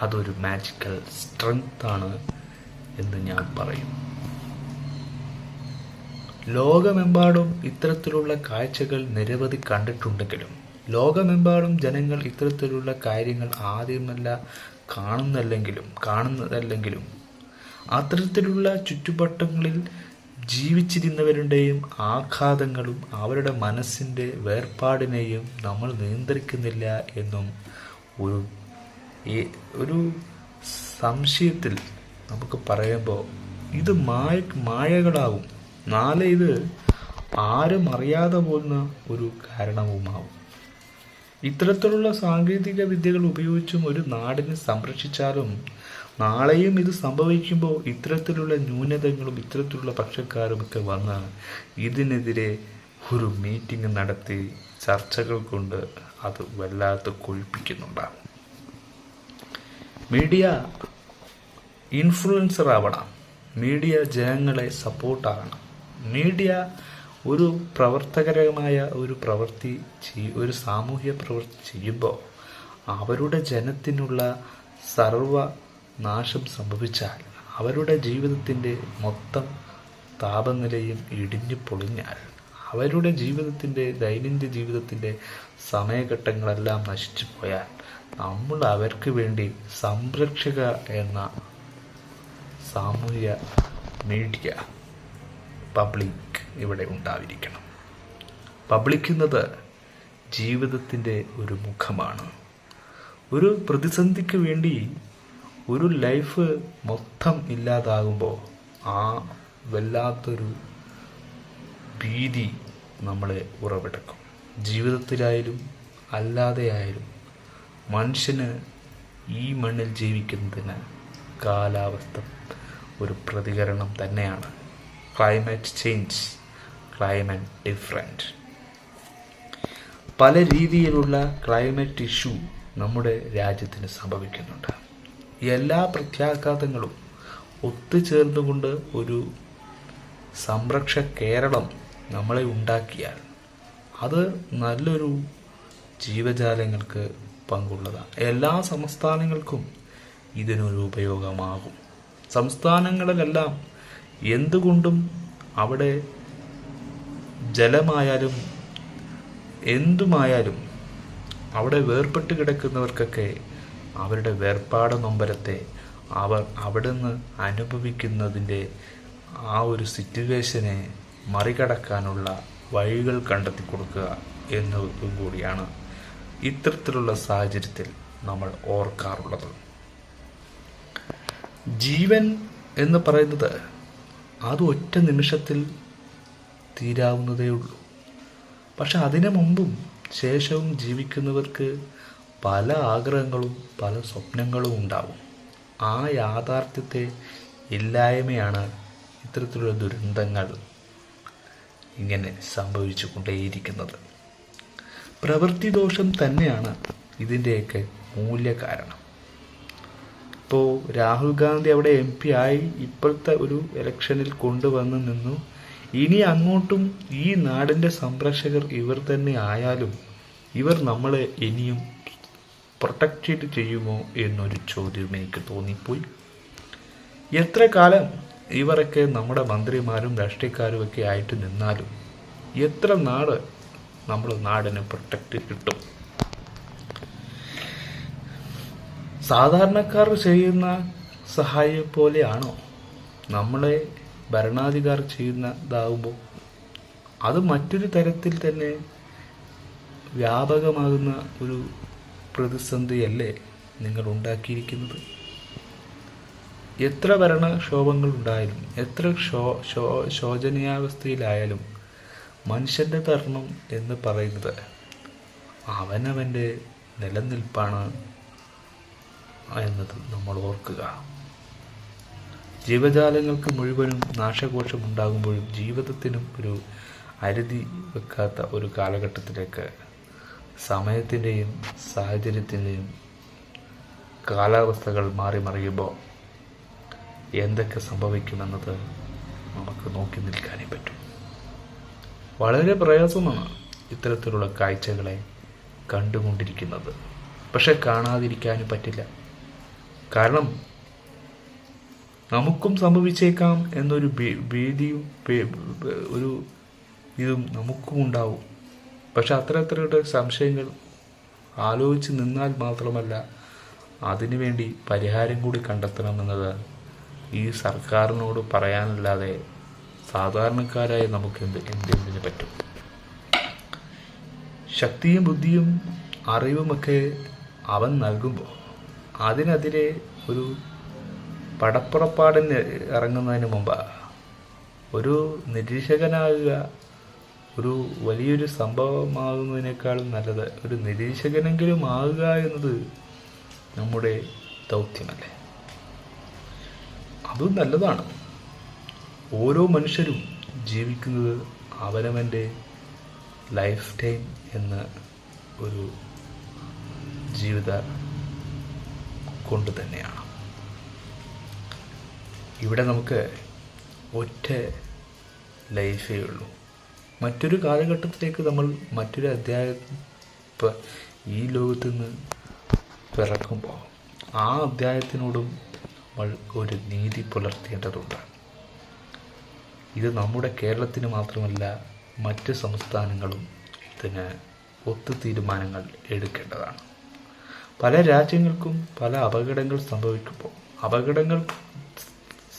അതൊരു മാജിക്കൽ സ്ട്രെങ്ത് ആണ് എന്ന് ഞാൻ പറയും. ലോകമെമ്പാടും ഇത്തരത്തിലുള്ള കാഴ്ചകൾ നിരവധി കണ്ടിട്ടുണ്ടെങ്കിലും ലോകമെമ്പാടും ജനങ്ങൾ ഇത്തരത്തിലുള്ള കാര്യങ്ങൾ ആദ്യമല്ല കാണുന്നതല്ലെങ്കിലും അത്തരത്തിലുള്ള ചുറ്റുവട്ടങ്ങളിൽ ജീവിച്ചിരുന്നവരുടെയും ആഘാതങ്ങളും അവരുടെ മനസ്സിൻ്റെ വേർപാടിനെയും നമ്മൾ നിയന്ത്രിക്കുന്നില്ല എന്നും ഒരു സംശയത്തിൽ നമുക്ക് പറയുമ്പോൾ ഇത് മായകളാവും. നാളെ ഇത് ആരും അറിയാതെ പോകുന്ന ഒരു കാരണവുമാവും. ഇത്തരത്തിലുള്ള സാങ്കേതിക വിദ്യകൾ ഉപയോഗിച്ചും ഒരു നാടിനെ സംരക്ഷിച്ചാലും നാളെയും ഇത് സംഭവിക്കുമ്പോൾ ഇത്തരത്തിലുള്ള ന്യൂനതകളും ഇത്തരത്തിലുള്ള പക്ഷക്കാരുമൊക്കെ വന്ന് ഇതിനെതിരെ ഒരു മീറ്റിംഗ് നടത്തി ചർച്ചകൾ കൊണ്ട് അത് വല്ലാതെ കൊഴിപ്പിക്കുന്നുണ്ടാകും. മീഡിയ ഇൻഫ്ലുവൻസർ ആവണം. മീഡിയ ജനങ്ങളെ സപ്പോർട്ടാകണം. മീഡിയ ഒരു പ്രവർത്തകരമായ ഒരു സാമൂഹ്യ പ്രവൃത്തി ചെയ്യുമ്പോൾ അവരുടെ ജനത്തിനുള്ള സർവനാശം സംഭവിച്ചാൽ അവരുടെ ജീവിതത്തിൻ്റെ മൊത്തം താപനിലയും ഇടിഞ്ഞു പൊളിഞ്ഞാൽ അവരുടെ ദൈനംദിന ജീവിതത്തിൻ്റെ സമയഘട്ടങ്ങളെല്ലാം നശിച്ചു പോയാൽ നമ്മൾ അവർക്ക് വേണ്ടി സംരക്ഷക എന്ന സാമൂഹ്യ മീഡിയ പബ്ലിക് ഇവിടെ ഉണ്ടായിരിക്കണം. പബ്ലിക് എന്നത് ജീവിതത്തിൻ്റെ ഒരു മുഖമാണ്. ഒരു പ്രതിസന്ധിക്ക് വേണ്ടി ഒരു ലൈഫ് മൊത്തം ഇല്ലാതാകുമ്പോൾ ആ വല്ലാത്തൊരു ഭീതി നമ്മളെ ഉറവെടുക്കും. ജീവിതത്തിലായാലും അല്ലാതെയായാലും മനുഷ്യന് ഈ മണ്ണിൽ ജീവിക്കുന്നതിന് കാലാവസ്ഥ ഒരു പ്രതികരണം തന്നെയാണ്. ക്ലൈമറ്റ് ചേഞ്ച്, ക്ലൈമറ്റ് ഡിഫറൻറ്റ്, പല രീതിയിലുള്ള ക്ലൈമറ്റ് ഇഷ്യൂ നമ്മുടെ രാജ്യത്തിന് സംഭവിക്കുന്നുണ്ട്. എല്ലാ പ്രത്യാഘാതങ്ങളും ഒത്തുചേർന്നുകൊണ്ട് ഒരു സംരക്ഷക കേരളം നമ്മളെ ഉണ്ടാക്കിയാൽ അത് നല്ലൊരു ജീവജാലങ്ങൾക്ക് പങ്കുള്ളതാണ്. എല്ലാ സംസ്ഥാനങ്ങൾക്കും ഇതിനൊരു ഉപയോഗമാകും. സംസ്ഥാനങ്ങളിലെല്ലാം എന്തുകൊണ്ടും അവിടെ ജലമായാലും എന്തുമായാലും അവിടെ വേർപെട്ട് കിടക്കുന്നവർക്കൊക്കെ അവരുടെ വേർപാട് നൊമ്പരത്തെ അവർ അവിടുന്ന് അനുഭവിക്കുന്നതിൻ്റെ ആ ഒരു സിറ്റുവേഷനെ മറികടക്കാനുള്ള വഴികൾ കണ്ടെത്തി കൊടുക്കുക എന്നതും കൂടിയാണ് ഇത്തരത്തിലുള്ള സാഹചര്യത്തിൽ നമ്മൾ ഓർക്കാറുള്ളത്. ജീവൻ എന്ന് പറയുന്നത് അത് ഒറ്റ നിമിഷത്തിൽ തീരാവുന്നതേ ഉള്ളൂ. പക്ഷെ അതിനു മുമ്പും ശേഷവും ജീവിക്കുന്നവർക്ക് പല ആഗ്രഹങ്ങളും പല സ്വപ്നങ്ങളും ഉണ്ടാവും. ആ യാഥാർത്ഥ്യത്തെ ഇല്ലായ്മയാണ് ഇത്തരത്തിലുള്ള ദുരന്തങ്ങൾ ഇങ്ങനെ സംഭവിച്ചു കൊണ്ടേയിരിക്കുന്നത്. പ്രവൃത്തിദോഷം തന്നെയാണ് ഇതിൻ്റെയൊക്കെ മൂല്യകാരണം. ഇപ്പോൾ രാഹുൽ ഗാന്ധി അവിടെ MP ആയി ഇപ്പോഴത്തെ ഒരു ഇലക്ഷനിൽ കൊണ്ടുവന്ന് നിന്നു. ഇനി അങ്ങോട്ടും ഈ നാടിൻ്റെ സംരക്ഷകർ ഇവർ തന്നെ ആയാലും ഇവർ നമ്മളെ ഇനിയും പ്രൊട്ടക്റ്റ് ചെയ്യുമോ എന്നൊരു ചോദ്യം എനിക്ക് തോന്നിപ്പോയി. എത്ര കാലം ഇവരൊക്കെ നമ്മുടെ മന്ത്രിമാരും രാഷ്ട്രീയക്കാരും ഒക്കെ ആയിട്ട് നിന്നാലും എത്ര നാട് നമ്മുടെ നാടിന് പ്രൊട്ടക്റ്റ് കിട്ടും? സാധാരണക്കാർ ചെയ്യുന്ന സഹായം പോലെയാണോ നമ്മളെ ഭരണാധികാർ ചെയ്യുന്നതാകുമ്പോൾ അത് മറ്റൊരു തരത്തിൽ തന്നെ വ്യാപകമാകുന്ന ഒരു പ്രതിസന്ധിയല്ലേ നിങ്ങൾ ഉണ്ടാക്കിയിരിക്കുന്നത്? എത്ര ഭരണക്ഷോഭങ്ങൾ ഉണ്ടായാലും എത്ര ശോചനീയാവസ്ഥയിലായാലും മനുഷ്യൻ്റെ ധർമ്മം എന്ന് പറയുന്നത് അവനവൻ്റെ നിലനിൽപ്പാണ് എന്നത് നമ്മൾ ഓർക്കുക. ജീവജാലങ്ങൾക്ക് മുഴുവനും നാശകോശമുണ്ടാകുമ്പോഴും ജീവിതത്തിനും ഒരു അരുതി വെക്കാത്ത ഒരു കാലഘട്ടത്തിലേക്ക് സമയത്തിൻ്റെയും സാഹചര്യത്തിൻ്റെയും കാലാവസ്ഥകൾ മാറി മറിയുമ്പോൾ എന്തൊക്കെ സംഭവിക്കുമെന്നത് നമുക്ക് നോക്കി നിൽക്കാനേ പറ്റും. വളരെ പ്രയാസമാണ് ഇത്തരത്തിലുള്ള കാഴ്ചകളെ കണ്ടുകൊണ്ടിരിക്കുന്നത്. പക്ഷെ കാണാതിരിക്കാനും പറ്റില്ല. കാരണം നമുക്കും സംഭവിച്ചേക്കാം എന്നൊരു ഭീതിയും ഒരു ഇതും നമുക്കും ഉണ്ടാവും. പക്ഷെ അത്തരത്തിലുള്ള സംശയങ്ങൾ ആലോചിച്ച് നിന്നാൽ മാത്രമല്ല, അതിനുവേണ്ടി പരിഹാരം കൂടി കണ്ടെത്തണമെന്നത് ഈ സർക്കാരിനോട് പറയാനല്ലാതെ സാധാരണക്കാരായ നമുക്ക് എന്തിനു പറ്റും? ശക്തിയും ബുദ്ധിയും അറിവുമൊക്കെ അവൻ നൽകുമ്പോൾ അതിനെതിരെ ഒരു പടപ്പുറപ്പാടിന് ഇറങ്ങുന്നതിന് മുമ്പ് ഒരു നിരീക്ഷകനാകുക ഒരു വലിയൊരു സംഭവമാകുന്നതിനേക്കാളും നല്ലത് ഒരു നിരീക്ഷകനെങ്കിലും ആകുക എന്നത് നമ്മുടെ ദൗത്യമല്ലേ. അതും നല്ലതാണ്. ഓരോ മനുഷ്യരും ജീവിക്കുന്നത് അവനവൻ്റെ ലൈഫ് ടൈം എന്ന ഒരു ജീവിത കൊണ്ട് തന്നെയാണ്. ഇവിടെ നമുക്ക് ഒറ്റ ലൈഫേ ഉള്ളൂ. മറ്റൊരു കാലഘട്ടത്തിലേക്ക് നമ്മൾ മറ്റൊരു അധ്യായം ഈ ലോകത്ത് നിന്ന് പിറക്കുമ്പോൾ ആ അധ്യായത്തിനോടും നമ്മൾ ഒരു നീതി പുലർത്തേണ്ടതുണ്ട്. ഇത് നമ്മുടെ കേരളത്തിന് മാത്രമല്ല, മറ്റ് സംസ്ഥാനങ്ങളും ഇതിന് ഒത്തു തീരുമാനങ്ങൾ എടുക്കേണ്ടതാണ്. പല രാജ്യങ്ങൾക്കും പല അപകടങ്ങൾ സംഭവിക്കുമ്പോൾ അപകടങ്ങൾ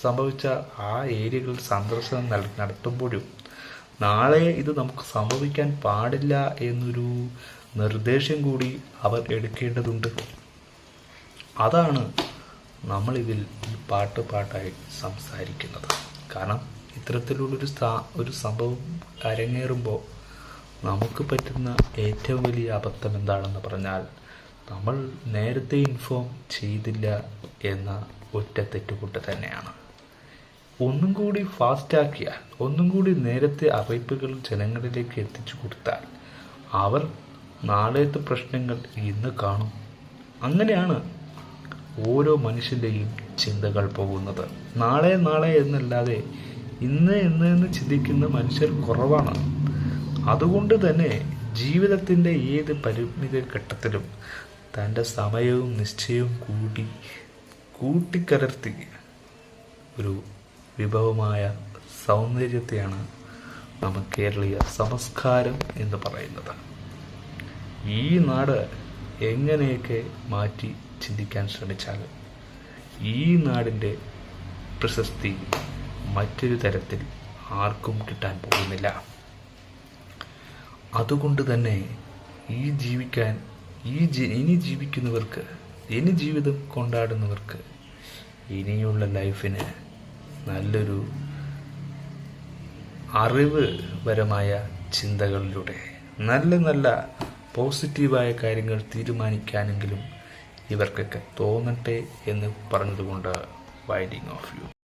സംഭവിച്ച ആ ഏരിയകൾ സന്ദർശനം നടത്തുമ്പോഴും നാളെ ഇത് നമുക്ക് സംഭവിക്കാൻ പാടില്ല എന്നൊരു നിർദ്ദേശം കൂടി അവർ എടുക്കേണ്ടതുണ്ട്. അതാണ് നമ്മളിതിൽ ഈ പാട്ടായി സംസാരിക്കുന്നത്. കാരണം ഇത്തരത്തിലുള്ളൊരു സംഭവം അരങ്ങേറുമ്പോൾ നമുക്ക് പറ്റുന്ന ഏറ്റവും വലിയ അബദ്ധം എന്താണെന്ന് പറഞ്ഞാൽ, നമ്മൾ നേരത്തെ ഇൻഫോം ചെയ്തില്ല എന്ന ഒറ്റ തെറ്റുകൊണ്ട് തന്നെയാണ്. ഒന്നും കൂടി ഫാസ്റ്റാക്കിയാൽ, ഒന്നും കൂടി നേരത്തെ അറിയിപ്പുകൾ ജനങ്ങളിലേക്ക് എത്തിച്ചു കൊടുത്താൽ അവർ നാളത്തെ പ്രശ്നങ്ങൾ ഇന്ന് കാണും. അങ്ങനെയാണ് ഓരോ മനുഷ്യൻ്റെയും ചിന്തകൾ പോകുന്നത്. നാളെ എന്നല്ലാതെ ഇന്ന് ചിന്തിക്കുന്ന മനുഷ്യർ കുറവാണ്. അതുകൊണ്ട് തന്നെ ജീവിതത്തിൻ്റെ ഏത് പരിമിത ഘട്ടത്തിലും തൻ്റെ സമയവും നിശ്ചയവും കൂട്ടിക്കലർത്തി ഒരു വിഭവമായ സൗന്ദര്യത്തെയാണ് നമ്മൾ കേരളീയ സംസ്കാരം എന്ന് പറയുന്നത്. ഈ നാട് എങ്ങനെയൊക്കെ മാറ്റി ചിന്തിക്കാൻ ശ്രമിച്ചാൽ ഈ നാടിൻ്റെ പ്രശസ്തി മറ്റൊരു തരത്തിൽ ആർക്കും കിട്ടാൻ പോകുന്നില്ല. അതുകൊണ്ട് തന്നെ ഇനി ജീവിക്കുന്നവർക്ക്, ഇനി ജീവിതം കൊണ്ടാടുന്നവർക്ക് ഇനിയുള്ള ലൈഫിന് നല്ലൊരു അറിവുപരമായ ചിന്തകളിലൂടെ നല്ല പോസിറ്റീവായ കാര്യങ്ങൾ തീരുമാനിക്കാനെങ്കിലും ഇവർക്കൊക്കെ തോന്നട്ടെ എന്ന് പറഞ്ഞതുകൊണ്ട് വൈൻഡിങ് ഓഫ് യു.